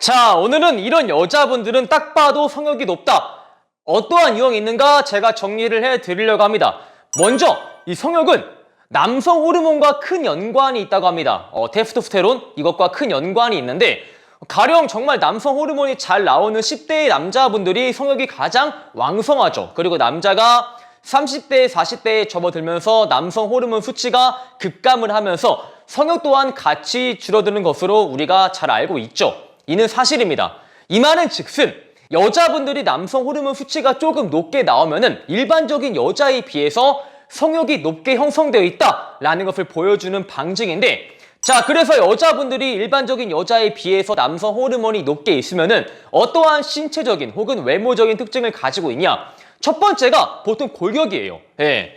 자, 오늘은 이런 여자분들은 딱 봐도 성욕이 높다. 어떠한 유형이 있는가 제가 정리를 해드리려고 합니다. 먼저 이 성욕은 남성 호르몬과 큰 연관이 있다고 합니다. 테스토스테론 이것과 큰 연관이 있는데 가령 정말 남성 호르몬이 잘 나오는 10대의 남자분들이 성욕이 가장 왕성하죠. 그리고 남자가 30대, 40대에 접어들면서 남성 호르몬 수치가 급감을 하면서 성욕 또한 같이 줄어드는 것으로 우리가 잘 알고 있죠. 이는 사실입니다. 이 말은 즉슨 여자분들이 남성 호르몬 수치가 조금 높게 나오면은 일반적인 여자에 비해서 성욕이 높게 형성되어 있다라는 것을 보여주는 방증인데, 자, 그래서 여자분들이 일반적인 여자에 비해서 남성 호르몬이 높게 있으면은 어떠한 신체적인 혹은 외모적인 특징을 가지고 있냐? 첫 번째가 보통 골격이에요. 예.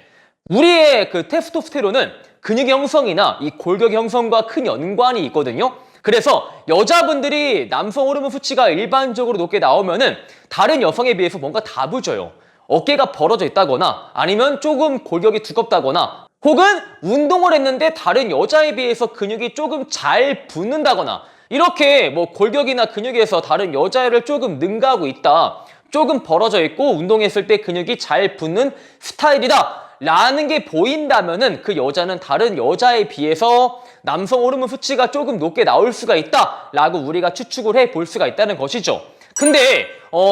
우리의 그 테스토스테론은 근육 형성이나 이 골격 형성과 큰 연관이 있거든요. 그래서 여자분들이 남성 호르몬 수치가 일반적으로 높게 나오면은 다른 여성에 비해서 뭔가 다부져요. 어깨가 벌어져 있다거나 아니면 조금 골격이 두껍다거나 혹은 운동을 했는데 다른 여자에 비해서 근육이 조금 잘 붙는다거나 이렇게 뭐 골격이나 근육에서 다른 여자를 조금 능가하고 있다. 조금 벌어져 있고 운동했을 때 근육이 잘 붙는 스타일이다. 라는 게 보인다면은 그 여자는 다른 여자에 비해서 남성 호르몬 수치가 조금 높게 나올 수가 있다 라고 우리가 추측을 해볼 수가 있다는 것이죠. 근데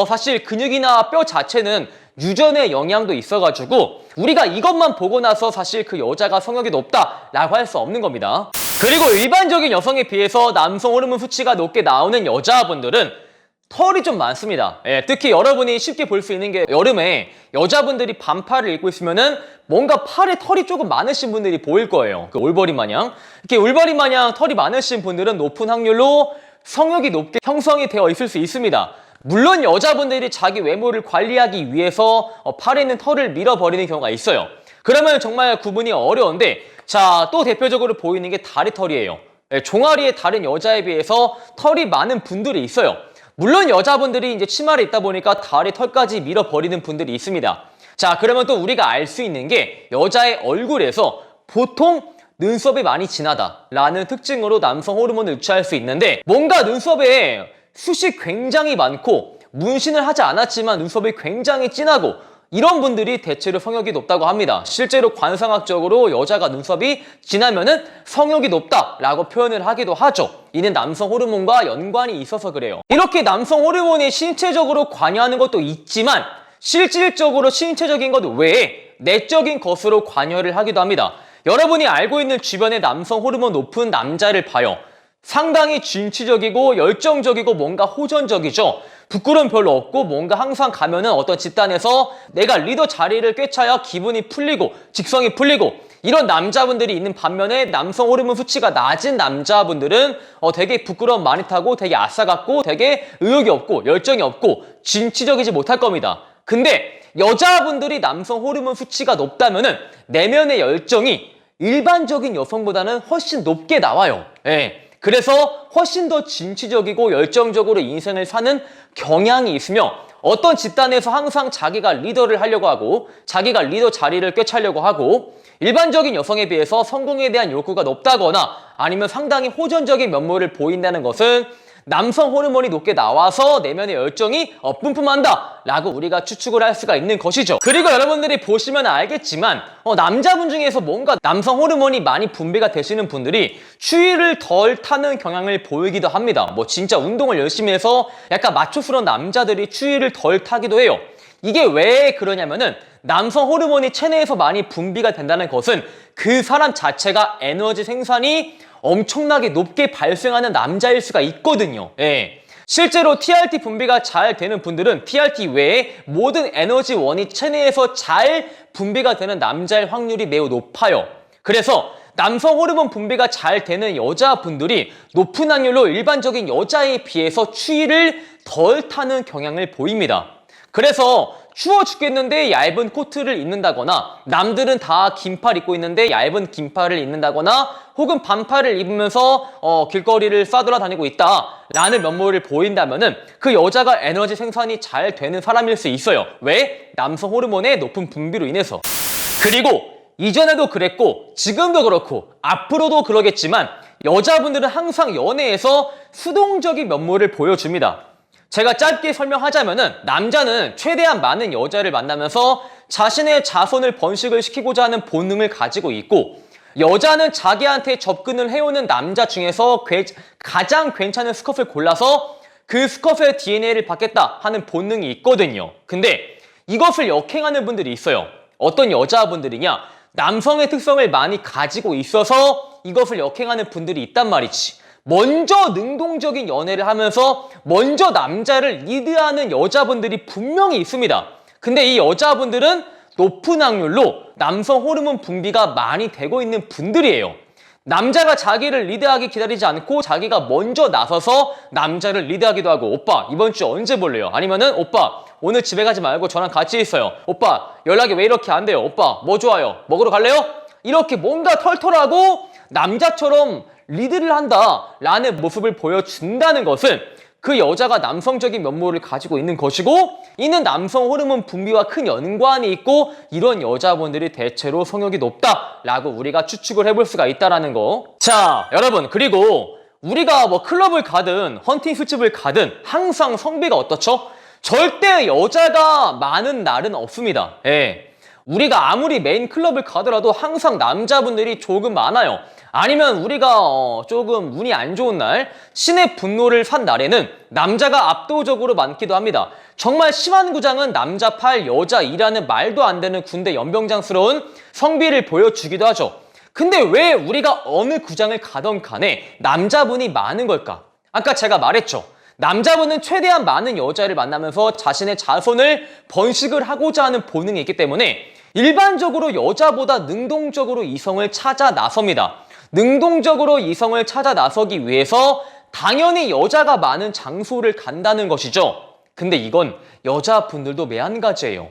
사실 근육이나 뼈 자체는 유전의 영향도 있어가지고 우리가 이것만 보고 나서 사실 그 여자가 성욕이 높다 라고 할 수 없는 겁니다. 그리고 일반적인 여성에 비해서 남성 호르몬 수치가 높게 나오는 여자분들은 털이 좀 많습니다. 예, 특히 여러분이 쉽게 볼 수 있는 게 여름에 여자분들이 반팔을 입고 있으면은 뭔가 팔에 털이 조금 많으신 분들이 보일 거예요. 그 올버리 마냥. 이렇게 올버리 마냥 털이 많으신 분들은 높은 확률로 성욕이 높게 형성이 되어 있을 수 있습니다. 물론 여자분들이 자기 외모를 관리하기 위해서 팔에 있는 털을 밀어버리는 경우가 있어요. 그러면 정말 구분이 어려운데, 자, 또 대표적으로 보이는 게 다리털이에요. 예, 종아리에 다른 여자에 비해서 털이 많은 분들이 있어요. 물론 여자분들이 이제 치마를 입다 보니까 다리 털까지 밀어버리는 분들이 있습니다. 자, 그러면 또 우리가 알 수 있는 게 여자의 얼굴에서 보통 눈썹이 많이 진하다 라는 특징으로 남성 호르몬을 유추할 수 있는데, 뭔가 눈썹에 숱이 굉장히 많고 문신을 하지 않았지만 눈썹이 굉장히 진하고 이런 분들이 대체로 성욕이 높다고 합니다. 실제로 관상학적으로 여자가 눈썹이 진하면은 성욕이 높다라고 표현을 하기도 하죠. 이는 남성 호르몬과 연관이 있어서 그래요. 이렇게 남성 호르몬이 신체적으로 관여하는 것도 있지만 실질적으로 신체적인 것 외에 내적인 것으로 관여를 하기도 합니다. 여러분이 알고 있는 주변의 남성 호르몬 높은 남자를 봐요. 상당히 진취적이고 열정적이고 뭔가 호전적이죠. 부끄러움 별로 없고 뭔가 항상 가면은 어떤 집단에서 내가 리더 자리를 꿰차야 기분이 풀리고 직성이 풀리고 이런 남자분들이 있는 반면에 남성 호르몬 수치가 낮은 남자분들은 되게 부끄러움 많이 타고 되게 아싸 같고 되게 의욕이 없고 열정이 없고 진취적이지 못할 겁니다. 근데 여자분들이 남성 호르몬 수치가 높다면은 내면의 열정이 일반적인 여성보다는 훨씬 높게 나와요. 예. 그래서 훨씬 더 진취적이고 열정적으로 인생을 사는 경향이 있으며 어떤 집단에서 항상 자기가 리더를 하려고 하고 자기가 리더 자리를 꿰차려고 하고 일반적인 여성에 비해서 성공에 대한 욕구가 높다거나 아니면 상당히 호전적인 면모를 보인다는 것은 남성 호르몬이 높게 나와서 내면의 열정이 뿜뿜한다 라고 우리가 추측을 할 수가 있는 것이죠. 그리고 여러분들이 보시면 알겠지만 남자분 중에서 뭔가 남성 호르몬이 많이 분비가 되시는 분들이 추위를 덜 타는 경향을 보이기도 합니다. 뭐 진짜 운동을 열심히 해서 약간 마초스러운 남자들이 추위를 덜 타기도 해요. 이게 왜 그러냐면은 남성 호르몬이 체내에서 많이 분비가 된다는 것은 그 사람 자체가 에너지 생산이 엄청나게 높게 발생하는 남자일 수가 있거든요. 예. 실제로 TRT 분비가 잘 되는 분들은 TRT 외에 모든 에너지원이 체내에서 잘 분비가 되는 남자일 확률이 매우 높아요. 그래서 남성 호르몬 분비가 잘 되는 여자분들이 높은 확률로 일반적인 여자에 비해서 추위를 덜 타는 경향을 보입니다. 그래서 추워 죽겠는데 얇은 코트를 입는다거나 남들은 다 긴팔 입고 있는데 얇은 긴팔을 입는다거나 혹은 반팔을 입으면서 길거리를 싸돌아다니고 있다 라는 면모를 보인다면은 그 여자가 에너지 생산이 잘 되는 사람일 수 있어요. 왜? 남성 호르몬의 높은 분비로 인해서. 그리고 이전에도 그랬고 지금도 그렇고 앞으로도 그러겠지만 여자분들은 항상 연애에서 수동적인 면모를 보여줍니다. 제가 짧게 설명하자면은 남자는 최대한 많은 여자를 만나면서 자신의 자손을 번식을 시키고자 하는 본능을 가지고 있고, 여자는 자기한테 접근을 해오는 남자 중에서 가장 괜찮은 수컷을 골라서 그 수컷의 DNA를 받겠다 하는 본능이 있거든요. 근데 이것을 역행하는 분들이 있어요. 어떤 여자분들이냐? 남성의 특성을 많이 가지고 있어서 이것을 역행하는 분들이 있단 말이지. 먼저 능동적인 연애를 하면서 먼저 남자를 리드하는 여자분들이 분명히 있습니다. 근데 이 여자분들은 높은 확률로 남성 호르몬 분비가 많이 되고 있는 분들이에요. 남자가 자기를 리드하기 기다리지 않고 자기가 먼저 나서서 남자를 리드하기도 하고, 오빠 이번 주 언제 볼래요? 아니면은 오빠 오늘 집에 가지 말고 저랑 같이 있어요. 오빠 연락이 왜 이렇게 안 돼요? 오빠 뭐 좋아요? 먹으러 갈래요? 이렇게 뭔가 털털하고 남자처럼 리드를 한다라는 모습을 보여준다는 것은 그 여자가 남성적인 면모를 가지고 있는 것이고, 이는 남성 호르몬 분비와 큰 연관이 있고, 이런 여자분들이 대체로 성욕이 높다라고 우리가 추측을 해볼 수가 있다는 거. 자, 여러분, 그리고 우리가 뭐 클럽을 가든 헌팅 술집을 가든 항상 성비가 어떻죠? 절대 여자가 많은 날은 없습니다. 예. 우리가 아무리 메인 클럽을 가더라도 항상 남자분들이 조금 많아요. 아니면 우리가 조금 운이 안 좋은 날, 신의 분노를 산 날에는 남자가 압도적으로 많기도 합니다. 정말 심한 구장은 남자 8, 여자 2라는 말도 안 되는 군대 연병장스러운 성비를 보여주기도 하죠. 근데 왜 우리가 어느 구장을 가던 간에 남자분이 많은 걸까? 아까 제가 말했죠. 남자분은 최대한 많은 여자를 만나면서 자신의 자손을 번식을 하고자 하는 본능이 있기 때문에 일반적으로 여자보다 능동적으로 이성을 찾아 나섭니다. 능동적으로 이성을 찾아 나서기 위해서 당연히 여자가 많은 장소를 간다는 것이죠. 근데 이건 여자분들도 매한가지예요.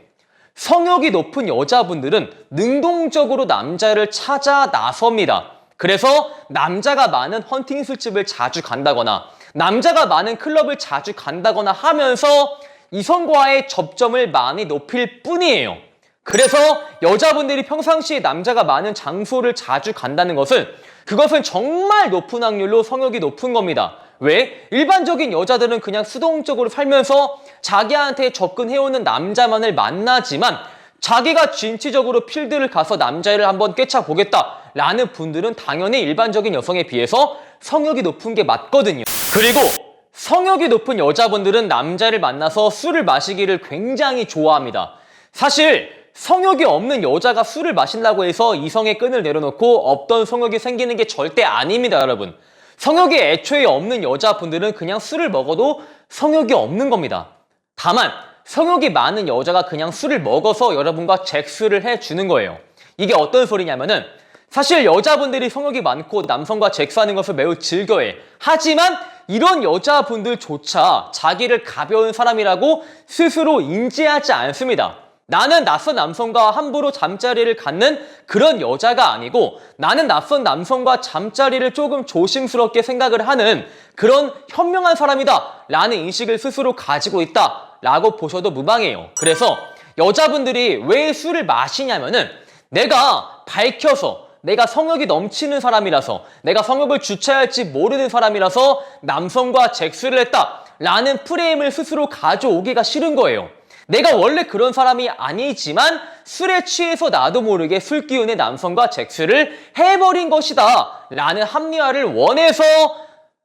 성욕이 높은 여자분들은 능동적으로 남자를 찾아 나섭니다. 그래서 남자가 많은 헌팅 술집을 자주 간다거나 남자가 많은 클럽을 자주 간다거나 하면서 이성과의 접점을 많이 높일 뿐이에요. 그래서 여자분들이 평상시에 남자가 많은 장소를 자주 간다는 것은 그것은 정말 높은 확률로 성욕이 높은 겁니다. 왜? 일반적인 여자들은 그냥 수동적으로 살면서 자기한테 접근해오는 남자만을 만나지만 자기가 진취적으로 필드를 가서 남자를 한번 꿰차보겠다라는 분들은 당연히 일반적인 여성에 비해서 성욕이 높은 게 맞거든요. 그리고 성욕이 높은 여자분들은 남자를 만나서 술을 마시기를 굉장히 좋아합니다. 사실 성욕이 없는 여자가 술을 마신다고 해서 이성의 끈을 내려놓고 없던 성욕이 생기는 게 절대 아닙니다, 여러분. 성욕이 애초에 없는 여자분들은 그냥 술을 먹어도 성욕이 없는 겁니다. 다만 성욕이 많은 여자가 그냥 술을 먹어서 여러분과 섹스를 해주는 거예요. 이게 어떤 소리냐면은 사실 여자분들이 성욕이 많고 남성과 섹스하는 것을 매우 즐겨해. 하지만 이런 여자분들조차 자기를 가벼운 사람이라고 스스로 인지하지 않습니다. 나는 낯선 남성과 함부로 잠자리를 갖는 그런 여자가 아니고 나는 낯선 남성과 잠자리를 조금 조심스럽게 생각을 하는 그런 현명한 사람이다 라는 인식을 스스로 가지고 있다 라고 보셔도 무방해요. 그래서 여자분들이 왜 술을 마시냐면은 내가 밝혀서 내가 성욕이 넘치는 사람이라서 내가 성욕을 주체할지 모르는 사람이라서 남성과 섹스를 했다 라는 프레임을 스스로 가져오기가 싫은 거예요. 내가 원래 그런 사람이 아니지만 술에 취해서 나도 모르게 술 기운에 남성과 섹스를 해버린 것이다 라는 합리화를 원해서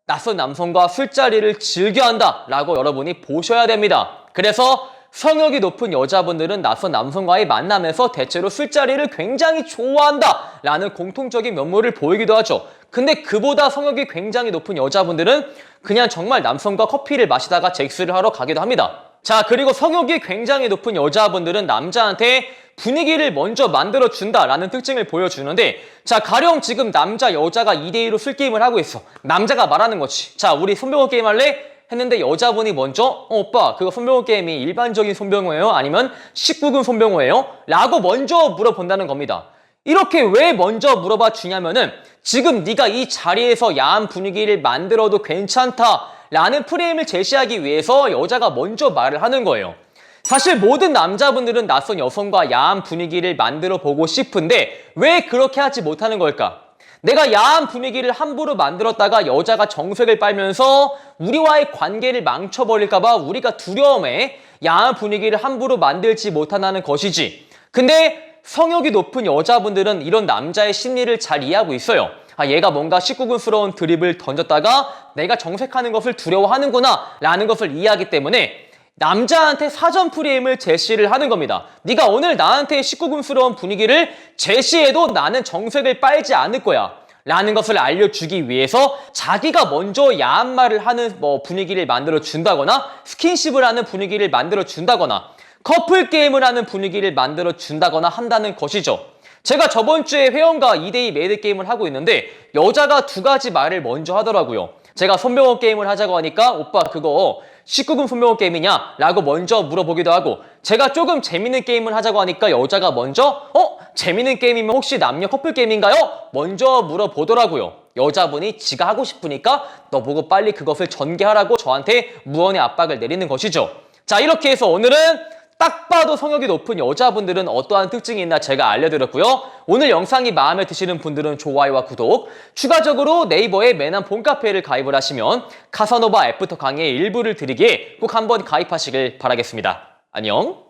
낯선 남성과 술자리를 즐겨한다 라고 여러분이 보셔야 됩니다. 그래서 성욕이 높은 여자분들은 낯선 남성과의 만남에서 대체로 술자리를 굉장히 좋아한다 라는 공통적인 면모를 보이기도 하죠. 근데 그보다 성욕이 굉장히 높은 여자분들은 그냥 정말 남성과 커피를 마시다가 섹스를 하러 가기도 합니다. 자, 그리고 성욕이 굉장히 높은 여자분들은 남자한테 분위기를 먼저 만들어준다라는 특징을 보여주는데, 자, 가령 지금 남자, 여자가 2대2로 술게임을 하고 있어. 남자가 말하는 거지. 자, 우리 손병호 게임 할래? 했는데 여자분이 먼저 오빠 그거 손병호 게임이 일반적인 손병호예요? 아니면 19금 손병호예요? 라고 먼저 물어본다는 겁니다. 이렇게 왜 먼저 물어봐 주냐면은 지금 네가 이 자리에서 야한 분위기를 만들어도 괜찮다 라는 프레임을 제시하기 위해서 여자가 먼저 말을 하는 거예요. 사실 모든 남자분들은 낯선 여성과 야한 분위기를 만들어 보고 싶은데 왜 그렇게 하지 못하는 걸까? 내가 야한 분위기를 함부로 만들었다가 여자가 정색을 빨면서 우리와의 관계를 망쳐버릴까봐 우리가 두려움에 야한 분위기를 함부로 만들지 못한다는 것이지. 근데 성욕이 높은 여자분들은 이런 남자의 심리를 잘 이해하고 있어요. 아, 얘가 뭔가 19금스러운 드립을 던졌다가 내가 정색하는 것을 두려워하는구나 라는 것을 이해하기 때문에 남자한테 사전 프레임을 제시를 하는 겁니다. 네가 오늘 나한테 19금스러운 분위기를 제시해도 나는 정색을 빨지 않을 거야 라는 것을 알려주기 위해서 자기가 먼저 야한 말을 하는 분위기를 만들어 준다거나 스킨십을 하는 분위기를 만들어 준다거나 커플 게임을 하는 분위기를 만들어 준다거나 한다는 것이죠. 제가 저번 주에 회원과 2대2 매드 게임을 하고 있는데 여자가 두 가지 말을 먼저 하더라고요. 제가 손병호 게임을 하자고 하니까 오빠 그거 19금 손병호 게임이냐? 라고 먼저 물어보기도 하고, 제가 조금 재밌는 게임을 하자고 하니까 여자가 먼저 재밌는 게임이면 혹시 남녀 커플 게임인가요? 먼저 물어보더라고요. 여자분이 지가 하고 싶으니까 너 보고 빨리 그것을 전개하라고 저한테 무언의 압박을 내리는 것이죠. 자, 이렇게 해서 오늘은 딱 봐도 성욕이 높은 여자분들은 어떠한 특징이 있나 제가 알려드렸고요. 오늘 영상이 마음에 드시는 분들은 좋아요와 구독, 추가적으로 네이버에 매난 봄카페를 가입을 하시면 카사노바 애프터 강의의 일부를 드리기에 꼭 한번 가입하시길 바라겠습니다. 안녕.